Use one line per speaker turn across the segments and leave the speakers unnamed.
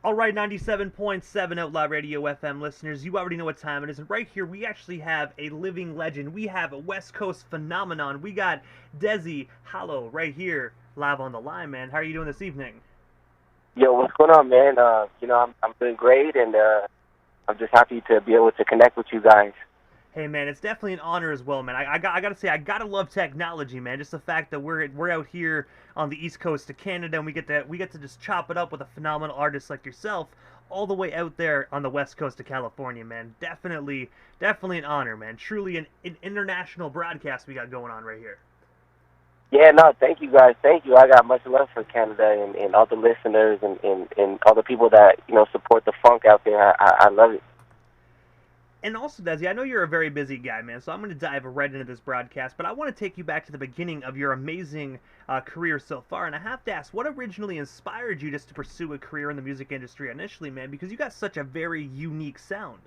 All right, 97.7 Outlaw Radio FM listeners, you already know what time it is. And right here, we actually have a living legend. We have a West Coast phenomenon. We got Dezzy Hollow right here, live on the line, man. How are you doing this evening?
Yo, what's going on, man? I'm doing great, and I'm just happy to be able to connect with you guys.
Hey, man, it's definitely an honor as well, man. I gotta say, I gotta love technology, man. Just the fact that we're out here on the East Coast of Canada, and we get to just chop it up with a phenomenal artist like yourself, all the way out there on the West Coast of California, man. Definitely an honor, man. Truly an international broadcast we got going on right here.
Yeah, no, thank you guys. Thank you. I got much love for Canada and all the listeners and all the people that support the funk out there. I love it.
And also, Dezzy, I know you're a very busy guy, man, so I'm going to dive right into this broadcast, but I want to take you back to the beginning of your amazing career so far, and I have to ask, what originally inspired you just to pursue a career in the music industry initially, man, because you got such a very unique sound?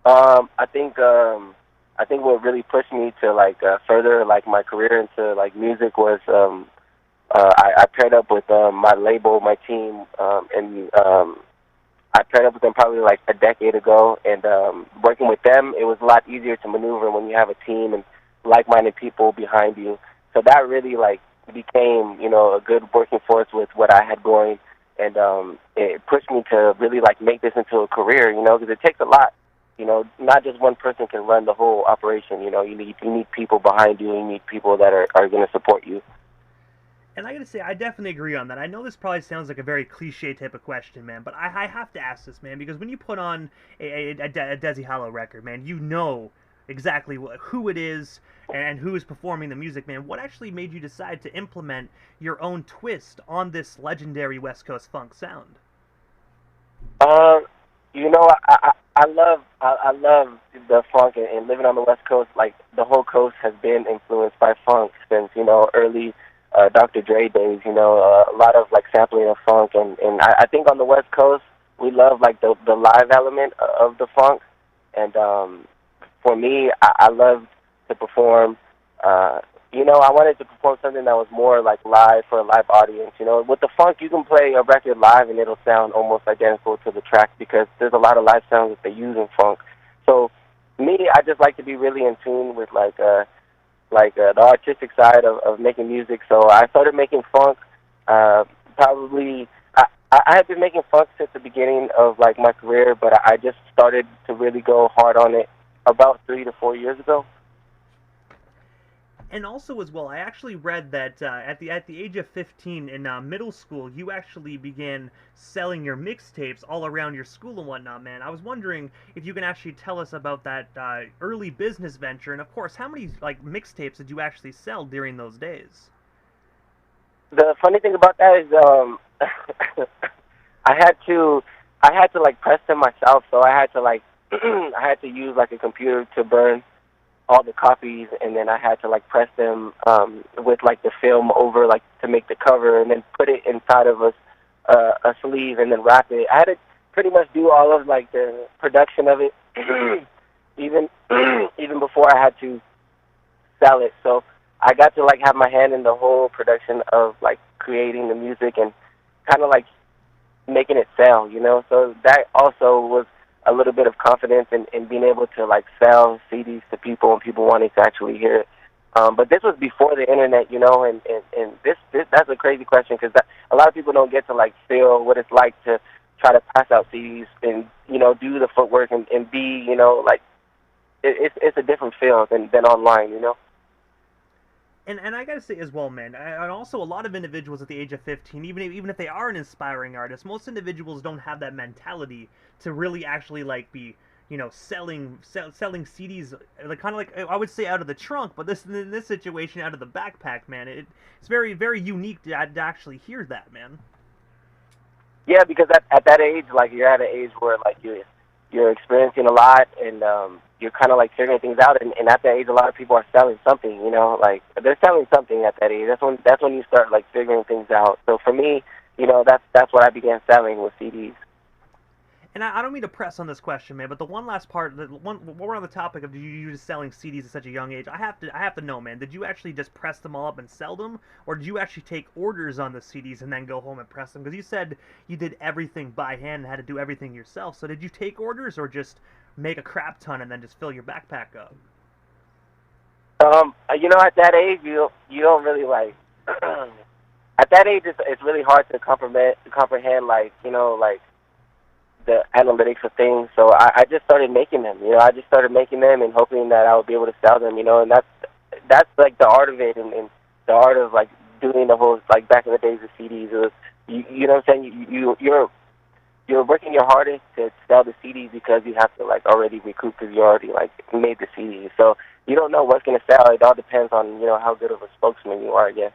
I think what really pushed me to further my career into music was I paired up with my label, my team, and I paired up with them probably a decade ago, and working with them, it was a lot easier to maneuver when you have a team and like-minded people behind you. So that really became a good working force with what I had going, and it pushed me to really make this into a career, because it takes a lot. Not just one person can run the whole operation. You need people behind you. You need people that are going to support you.
And I gotta say, I definitely agree on that. I know this probably sounds like a very cliche type of question, man, but I have to ask this, man, because when you put on a Dezzy Hollow record, man, you know exactly who it is and who is performing the music, man. What actually made you decide to implement your own twist on this legendary West Coast funk sound?
I love the funk and living on the West Coast. The whole coast has been influenced by funk since early Dr. Dre days. A lot of sampling of funk, and I think on the West Coast we love the live element of the funk. And for me, I love to perform. I wanted to perform something that was more live for a live audience. With the funk, you can play a record live and it'll sound almost identical to the track because there's a lot of live sounds that they use in funk. So me, I just like to be really in tune with the artistic side of making music. So I started making funk. Probably I had been making funk since the beginning of my career, but I just started to really go hard on it about 3 to 4 years ago.
And also, as well, I actually read that at the age of 15 in middle school, you actually began selling your mixtapes all around your school and whatnot, man. I was wondering if you can actually tell us about that early business venture, and of course, how many mixtapes did you actually sell during those days?
The funny thing about that is, I had to press them myself, so I had to I had to use a computer to burn all the copies, and then I had to press them with the film over to make the cover, and then put it inside of a sleeve, and then wrap it. I had to pretty much do all of the production of it, even before I had to sell it. So I got to have my hand in the whole production of creating the music and kind of making it sell, So that also was a little bit of confidence in being able to sell CDs to people and people wanting to actually hear it. But this was before the internet, and this that's a crazy question because a lot of people don't get to feel what it's like to try to pass out CDs and do the footwork and be it's a different feel than online,
And I gotta say as well, man, and also a lot of individuals at the age of 15, even if they are an inspiring artist, most individuals don't have that mentality to really actually be, selling CDs, kind of I would say out of the trunk, but in this situation out of the backpack, man. It's very, very unique to actually hear that, man.
Yeah, because at that age, you're at an age where you're experiencing a lot and you're kind of figuring things out, and at that age, a lot of people are selling something. They're selling something at that age. That's when you start figuring things out. So for me, that's what I began selling with CDs.
And I don't mean to press on this question, man, but the one last part, the one while we're on the topic of you just selling CDs at such a young age, I have to know, man. Did you actually just press them all up and sell them, or did you actually take orders on the CDs and then go home and press them? Because you said you did everything by hand and had to do everything yourself. So did you take orders, or just make a crap ton and then just fill your backpack up?
At that age, you don't really like. At that age, it's really hard to comprehend like like the analytics of things. So I just started making them. I just started making them and hoping that I would be able to sell them. And that's like the art of it, and the art of like doing the whole like back in the days of CDs. It was, you know what I'm saying? You're working your hardest to sell the CDs because you have to like already recoup because you already like made the CDs. So you don't know what's gonna sell. It all depends on how good of a spokesman you are, I guess.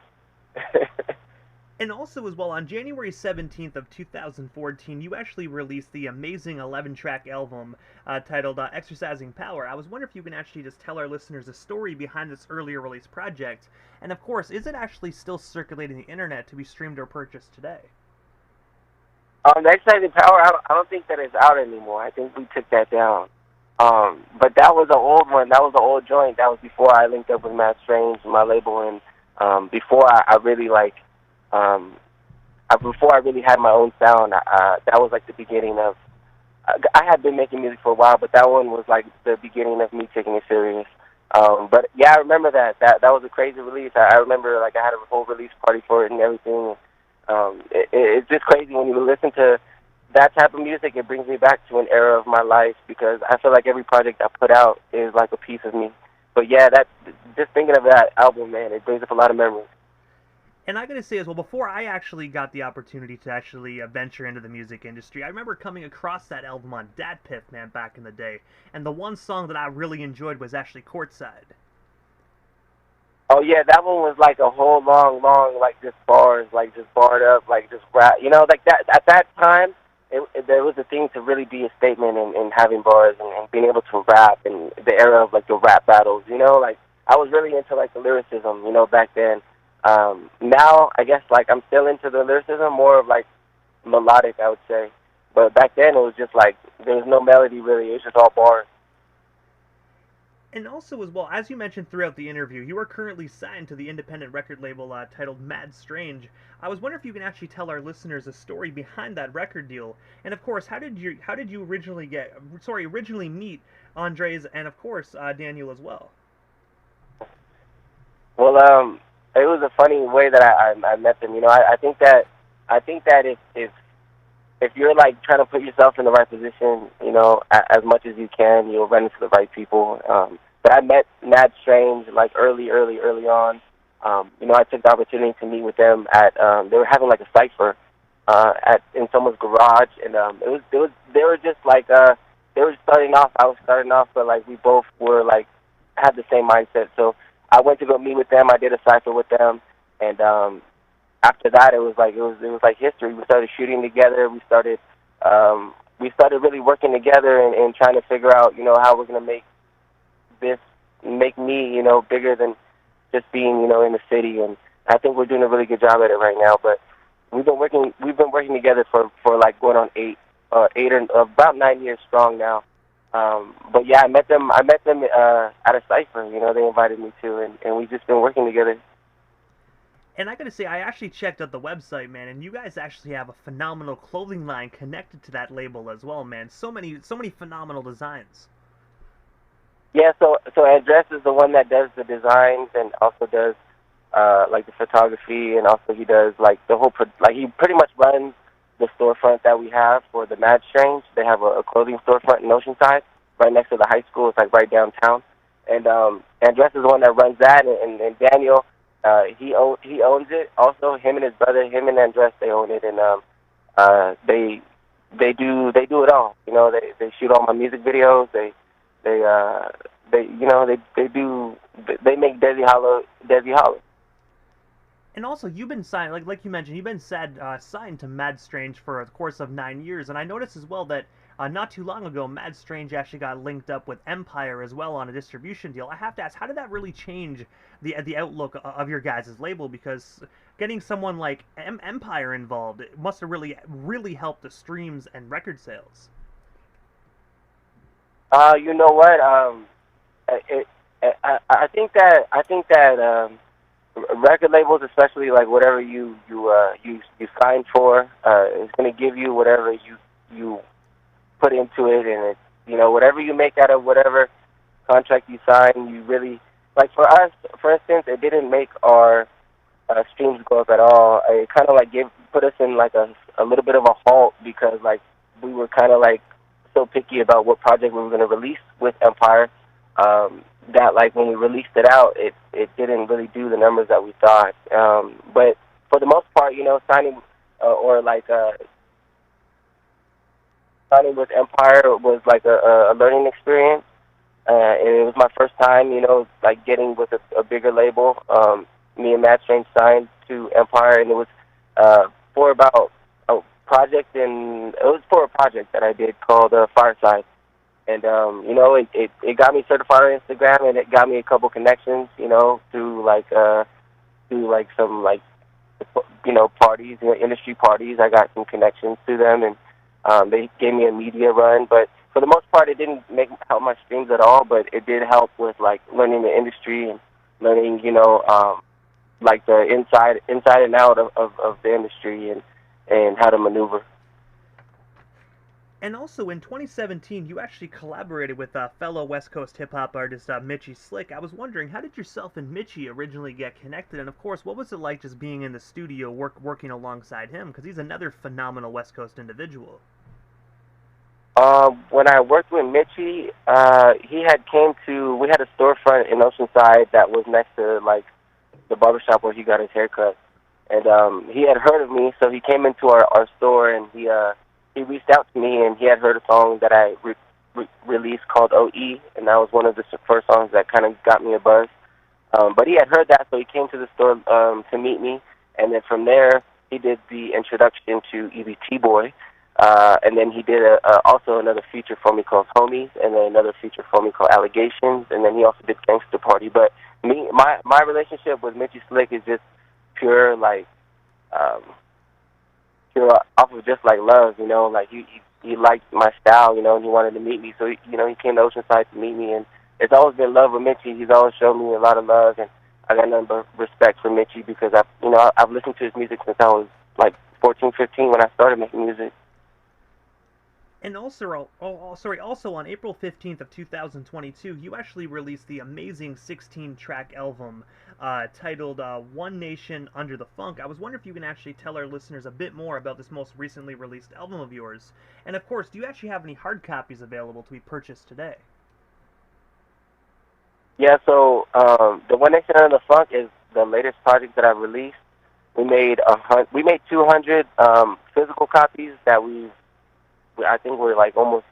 And also, as well, on January 17th of 2014, you actually released the amazing 11-track album titled Exercising Power. I was wondering if you can actually just tell our listeners a story behind this earlier release project. And of course, is it actually still circulating the internet to be streamed or purchased today?
The Exercising Power, I don't think that it's out anymore. I think we took that down. But that was an old one. That was an old joint. That was before I linked up with MadStrange, my label, and before I really like... before I really had my own sound, that was like the beginning of. I had been making music for a while, but that one was like the beginning of me taking it serious. But yeah, I remember that was a crazy release. I remember like I had a whole release party for it and everything. It's just crazy when you listen to that type of music. It brings me back to an era of my life because I feel like every project I put out is like a piece of me. But yeah, just thinking of that album, man, it brings up a lot of memories.
And I gotta say as well, before I actually got the opportunity to actually venture into the music industry, I remember coming across that album on DatPiff, man, back in the day. And the one song that I really enjoyed was actually Courtside.
Oh yeah, that one was like a whole long, like just bars, like just barred up, like just rap. Like that at that time, there was a thing to really be a statement in having bars and being able to rap in the era of like the rap battles. Like I was really into like the lyricism, back then. Now I guess like I'm still into the lyricism, more of like melodic, I would say. But back then it was just like there was no melody really; it was just all bars.
And also, as well, as you mentioned throughout the interview, you are currently signed to the independent record label titled MadStrange. I was wondering if you can actually tell our listeners a story behind that record deal, and of course, how did you originally meet Andres and of course Daniel as well?
Well, it was a funny way that I met them. I think that if you're like trying to put yourself in the right position, as much as you can, you'll run into the right people. But I met MadStrange like early on. I took the opportunity to meet with them at they were having like a cipher in someone's garage, and they were just like they were starting off. I was starting off, but like we both were like had the same mindset. So I went to go meet with them. I did a cipher with them, and after that, it was like history. We started shooting together. We started really working together and trying to figure out, how we're gonna make me, bigger than just being, in the city. And I think we're doing a really good job at it right now. But we've been working together for like going on about 9 years strong now. But yeah, I met them at a cipher. They invited me to, and we've just been working together.
And I gotta say, I actually checked out the website, man, and you guys actually have a phenomenal clothing line connected to that label as well, man. So many phenomenal designs.
Yeah, so Andres is the one that does the designs and also does like the photography, and also he does like the whole he pretty much runs the storefront that we have for the MadStrange. They have a clothing storefront in Oceanside, right next to the high school. It's like right downtown. And Andres is the one that runs that, and Daniel. He owns it. Also, him and his brother, him and Andres, they own it, and they do it all. They shoot all my music videos. They make Dezzy Hollow.
And also, you've been signed, like you mentioned, you've been signed to MadStrange for a course of 9 years, and I noticed as well that not too long ago, MadStrange actually got linked up with Empire as well on a distribution deal. I have to ask, how did that really change the outlook of your guys' label? Because getting someone like Empire involved, it must have really helped the streams and record sales.
You know what? It, I think that record labels, especially like whatever you sign for, is going to give you whatever you put into it, and it, whatever you make out of whatever contract you sign, you really like. For us, for instance, it didn't make our streams go up at all. It kind of like put us in like a little bit of a halt because like we were kind of like so picky about what project we were going to release with Empire, that like when we released it out, it didn't really do the numbers that we thought. But for the most part, signing or like signing with Empire was like a learning experience, and it was my first time, like getting with a bigger label. Me and MadStrange signed to Empire, and it was for about a project, and it was for a project that I did called Fireside. And it got me certified on Instagram, and it got me a couple connections, through some like parties, industry parties. I got some connections to them, and they gave me a media run. But for the most part, it didn't help my streams at all. But it did help with like learning the industry and learning, like the inside and out of the industry and how to maneuver.
And also in 2017, you actually collaborated with fellow West Coast hip hop artist Mitchy Slick. I was wondering, how did yourself and Mitchy originally get connected? And of course, what was it like just being in the studio working alongside him? Because he's another phenomenal West Coast individual.
When I worked with Mitchy, we had a storefront in Oceanside that was next to like the barbershop where he got his haircut. And he had heard of me, so he came into our store, and he reached out to me, and he had heard a song that I released called OE, and that was one of the first songs that kind of got me a buzz. But he had heard that, so he came to the store to meet me, and then from there, he did the introduction to EBT Boy, and then he did also another feature for me called Homies, and then another feature for me called Allegations, and then he also did Gangsta Party. But my relationship with Mitchy Slick is just pure, like, off of just like love, like he liked my style, and he wanted to meet me, so he came to Oceanside to meet me, and it's always been love with Mitchy. He's always shown me a lot of love, and I got nothing but respect for Mitchy because I've listened to his music since I was like 14, 15 when I started making music.
And also on April 15th of 2022, you actually released the amazing 16-track album titled One Nation Under the Funk. I was wondering if you can actually tell our listeners a bit more about this most recently released album of yours. And of course, do you actually have any hard copies available to be purchased today?
Yeah, so the One Nation Under the Funk is the latest project that I released. We made 200 physical copies that I think we're like almost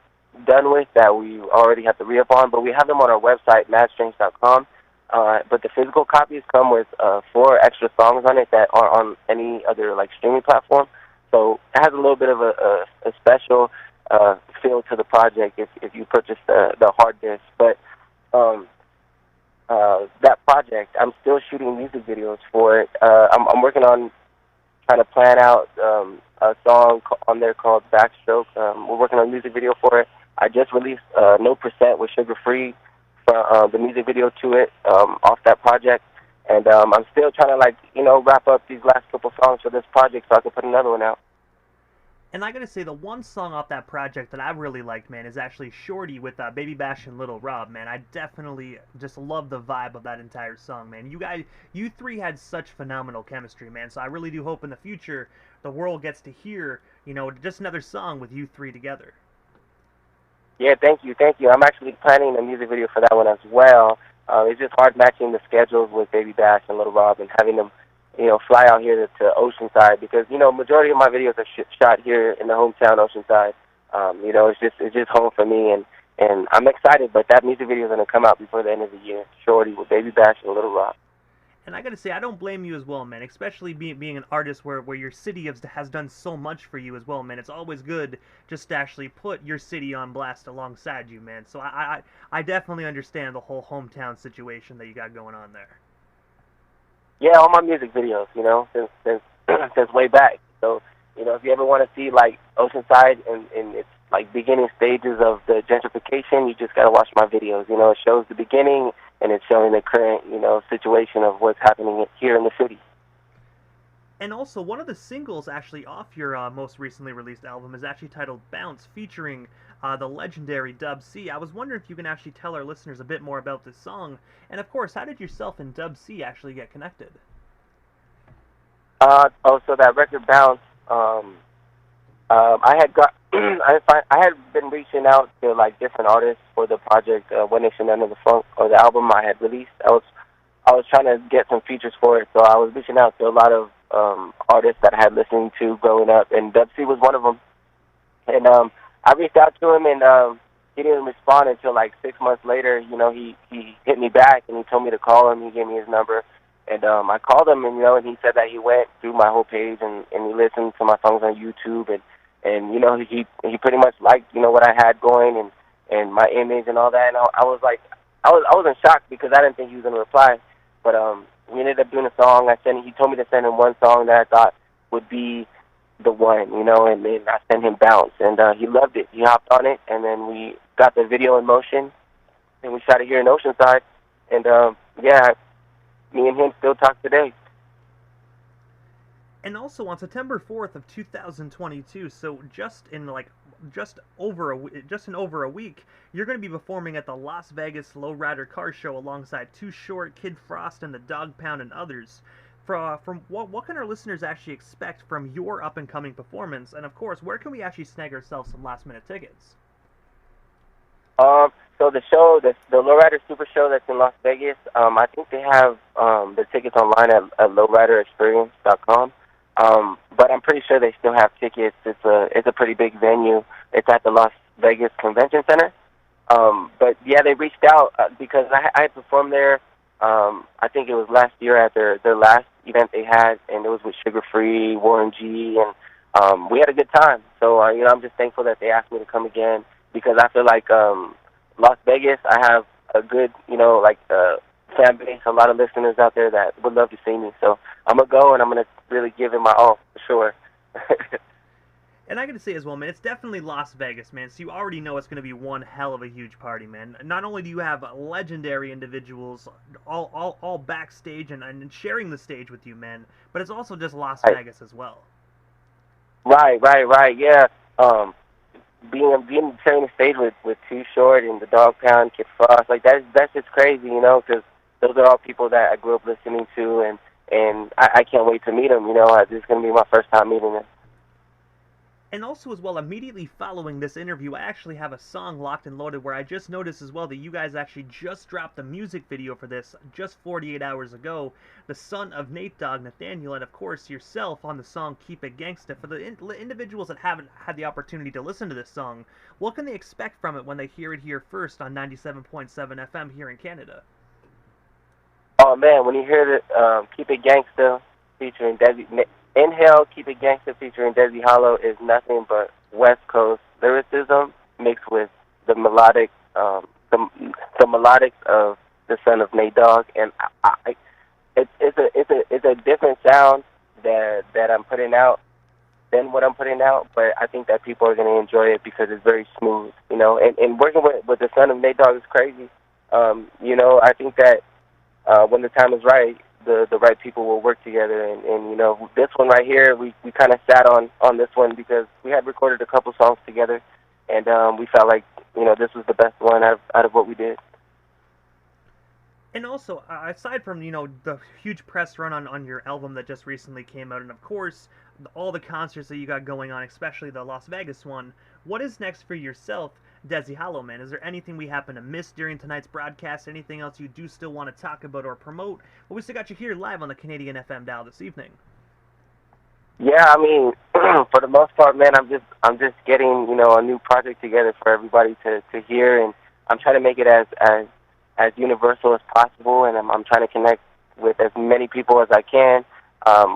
done with, that we already have to re-up on, but we have them on our website, MadStrange.com. But the physical copies come with 4 extra songs on it that aren't on any other like streaming platform. So it has a little bit of a special feel to the project if you purchase the hard disc. But that project, I'm still shooting music videos for it. I'm working on trying to plan out a song on there called Backstroke. We're working on a music video for it. I just released No Percent with Sugar Free, the music video to it, off that project. And I'm still trying to like, wrap up these last couple songs for this project so I can put another one out.
And I gotta say, the one song off that project that I really liked, man, is actually Shorty with Baby Bash and Little Rob, man. I definitely just love the vibe of that entire song, man. You three had such phenomenal chemistry, man, so I really do hope in the future the world gets to hear, just another song with you three together.
Yeah, thank you. I'm actually planning a music video for that one as well. It's just hard matching the schedules with Baby Bash and Little Rob and having them fly out here to Oceanside because, majority of my videos are shot here in the hometown Oceanside. It's just home for me, and I'm excited, but that music video is going to come out before the end of the year, Shorty with Baby Bash and Little Rob.
And I gotta say, I don't blame you as well, man, especially being an artist where your city has done so much for you as well, man. It's always good just to actually put your city on blast alongside you, man. So I definitely understand the whole hometown situation that you got going on there.
Yeah, all my music videos, since way back. So, if you ever want to see like Oceanside in its like beginning stages of the gentrification, you just gotta watch my videos. You know, it shows the beginning and it's showing the current, you know, situation of what's happening here in the city.
And also, one of the singles actually off your most recently released album is actually titled Bounce, featuring the legendary Dub C. I was wondering if you can actually tell our listeners a bit more about this song. And of course, how did yourself and Dub C actually get connected?
So that record Bounce, I had got, I had been reaching out to like different artists for the project, One Nation Under the Funk, or the album I had released. I was trying to get some features for it, so I was reaching out to a lot of artists that I had listened to growing up, and Dub C was one of them. And I reached out to him, and he didn't respond until like 6 months later. You know, he hit me back, and he told me to call him. He gave me his number, and I called him, and you know, and he said that he went through my whole page and he listened to my songs on YouTube, and you know, he pretty much liked, you know, what I had going and my image and all that. And I was like, I was in shock because I didn't think he was gonna reply, but we ended up doing a song. He told me to send him one song that I thought would be the one, you know, and then I sent him Bounce, and he loved it. He hopped on it, and then we got the video in motion, and we shot it here in Oceanside, and yeah, me and him still talk today.
And also on September 4th of 2022, so just in over a week, you're going to be performing at the Las Vegas Lowrider Car Show alongside Too Short, Kid Frost, and the Dog Pound, and others. From what can our listeners actually expect from your up and coming performance? And of course, where can we actually snag ourselves some last minute tickets?
So the show, the Lowrider Super Show that's in Las Vegas, I think they have the tickets online at lowriderexperience.com. But I'm pretty sure they still have tickets. It's a pretty big venue. It's at the Las Vegas Convention Center. But yeah, they reached out because I had performed there. I think it was last year at their last event they had, and it was with Sugar Free, Warren G, and we had a good time. So you know, I'm just thankful that they asked me to come again, because I feel like Las Vegas, I have a good, you know, like fan base, a lot of listeners out there that would love to see me. So I'm gonna go, and I'm gonna really give it my all for sure.
And I gotta say as well, man, it's definitely Las Vegas, man, so you already know it's gonna be one hell of a huge party, man. Not only do you have legendary individuals all backstage and sharing the stage with you, man, but it's also just Las Vegas as well.
Right, yeah. Being sharing the stage with Too Short and the Dog Pound, Kid Frost, like that's just crazy, you know, because those are all people that I grew up listening to, and I can't wait to meet them, you know. This is gonna be my first time meeting them.
And also as well, immediately following this interview, I actually have a song locked and loaded where I just noticed as well that you guys actually just dropped the music video for this just 48 hours ago. The son of Nate Dogg, Nathaniel, and of course yourself on the song Keep It Gangsta. For the individuals that haven't had the opportunity to listen to this song, what can they expect from it when they hear it here first on 97.7 FM here in Canada?
Oh man, when you hear it, Keep It Gangsta featuring Dezzy, Inhale, Keep It Gangsta featuring Dezzy Hollow is nothing but West Coast lyricism mixed with the melodic, the melodics of the son of Nate Dogg, and it's a different sound that I'm putting out than what I'm putting out, but I think that people are going to enjoy it because it's very smooth, you know. And working with the son of Nate Dogg is crazy. You know, I think that when the time is right, the right people will work together, and you know, this one right here, we kind of sat on this one because we had recorded a couple songs together, and we felt like, you know, this was the best one out of what we did.
And also, aside from, you know, the huge press run on your album that just recently came out, and of course, all the concerts that you got going on, especially the Las Vegas one, what is next for yourself, Dezzy Hollow, man? Is there anything we happen to miss during tonight's broadcast? Anything else you do still want to talk about or promote? Well, we still got you here live on the Canadian FM dial this evening.
Yeah, I mean, for the most part, man, I'm just getting, you know, a new project together for everybody to hear, and I'm trying to make it as universal as possible, and I'm trying to connect with as many people as I can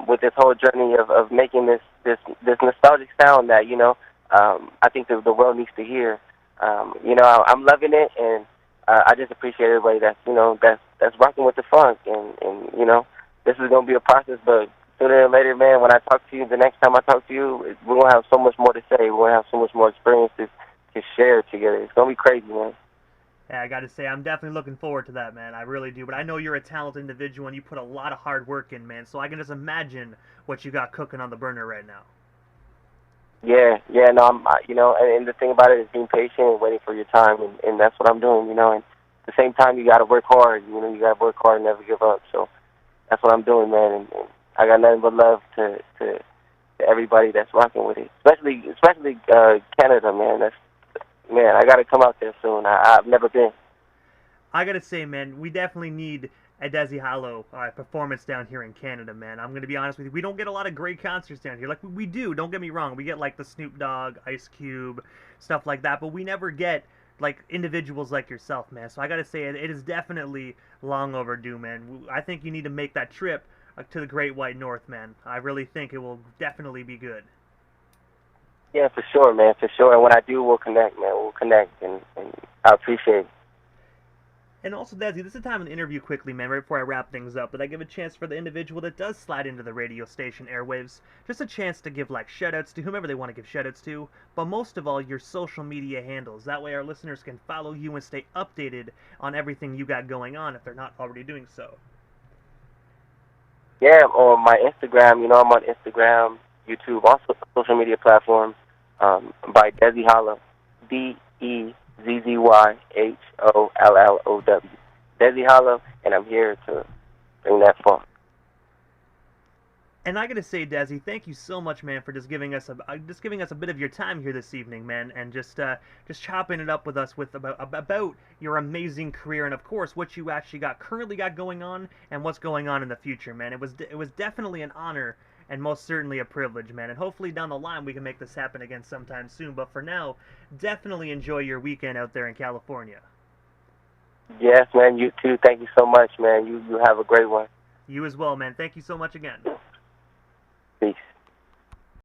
with this whole journey of making this nostalgic sound that, you know, I think the world needs to hear. You know, I'm loving it, and I just appreciate everybody that's, you know, that's rocking with the funk, and you know, this is gonna be a process, but sooner or later, man, when I talk to you, the next time I talk to you, we're gonna have so much more to say. We're gonna have so much more experiences can share together. It's gonna be crazy, man.
Yeah, I got to say, I'm definitely looking forward to that, man. I really do. But I know you're a talented individual and you put a lot of hard work in, man. So I can just imagine what you got cooking on the burner right now.
Yeah, no, you know, and the thing about it is being patient and waiting for your time, and that's what I'm doing, you know. And at the same time, you got to work hard, you know. You got to work hard and never give up. So that's what I'm doing, man. And I got nothing but love to everybody that's rocking with it, especially Canada, man. Man, I got to come out there soon. I've never been.
I got to say, man, we definitely need a Dezzy Hollow performance down here in Canada, man. I'm going to be honest with you. We don't get a lot of great concerts down here. Like, we do, don't get me wrong. We get, like, the Snoop Dogg, Ice Cube, stuff like that. But we never get, like, individuals like yourself, man. So I got to say, it is definitely long overdue, man. I think you need to make that trip to the Great White North, man. I really think it will definitely be good.
Yeah, for sure, man, for sure. And when I do, we'll connect, man. We'll connect, and I appreciate it.
And also, Dezzy, this is the time of the interview quickly, man, right before I wrap things up, but I give a chance for the individual that does slide into the radio station airwaves, just a chance to give, like, shoutouts to whomever they want to give shoutouts to, but most of all, your social media handles. That way our listeners can follow you and stay updated on everything you got going on if they're not already doing so.
Yeah, on my Instagram, you know, I'm on Instagram, YouTube, also social media platforms, by Dezzy Hollow, DEZZYHOLLOW. Dezzy Hollow, and I'm here to bring that funk.
And I gotta say, Dezzy, thank you so much, man, for just giving us a bit of your time here this evening, man, and just chopping it up with us about your amazing career and of course what you actually currently got going on and what's going on in the future, man. It was definitely an honor and most certainly a privilege, man. And hopefully down the line we can make this happen again sometime soon. But for now, definitely enjoy your weekend out there in California.
Yes, man. You too. Thank you so much, man. You have a great one.
You as well, man. Thank you so much again.